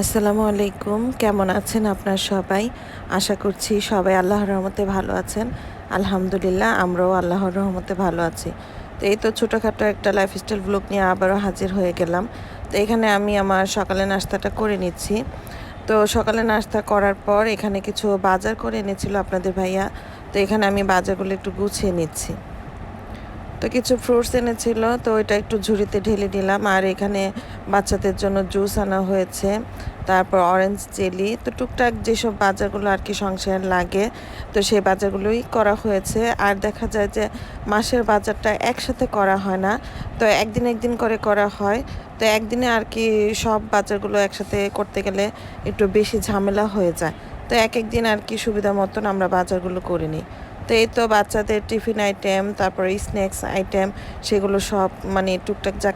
আসসালামু আলাইকুম, কেমন আছেন আপনার সবাই? আশা করছি সবাই আল্লাহর রহমতে ভালো আছেন। আলহামদুলিল্লাহ, আমরাও আল্লাহর রহমতে ভালো আছি। তো এই তো ছোটোখাটো একটা লাইফস্টাইল ব্লগ নিয়ে আবারও হাজির হয়ে গেলাম। তো এখানে আমি আমার সকালের নাস্তাটা করে নিচ্ছি। তো সকালে নাস্তা করার পর এখানে কিছু বাজার করে এনেছিল আপনাদের ভাইয়া। তো এখানে আমি বাজারগুলো একটু গুছিয়ে নিচ্ছি। তো কিছু ফ্রুটস এনেছিল, তো ওইটা একটু ঝুড়িতে ঢেলে দিলাম। আর এখানে বাচ্চাদের জন্য জুস আনা হয়েছে, তারপর অরেঞ্জ জেলি, তো টুকটাক যেসব বাজারগুলো আর কি সংসারে লাগে, তো সেই বাজারগুলোই করা হয়েছে। আর দেখা যায় যে মাসের বাজারটা একসাথে করা হয় না, তো একদিন একদিন করে করা হয়। তো একদিনে আর কি সব বাজারগুলো একসাথে করতে গেলে একটু বেশি ঝামেলা হয়ে যায়। তো এক একদিন আর কি সুবিধা মতন আমরা বাজারগুলো করে নিই। তো এই তো বাচ্চাদের টিফিন আইটেম, তারপরে স্ন্যাক্স আইটেম, সেগুলো সব মানে টুকটাক যা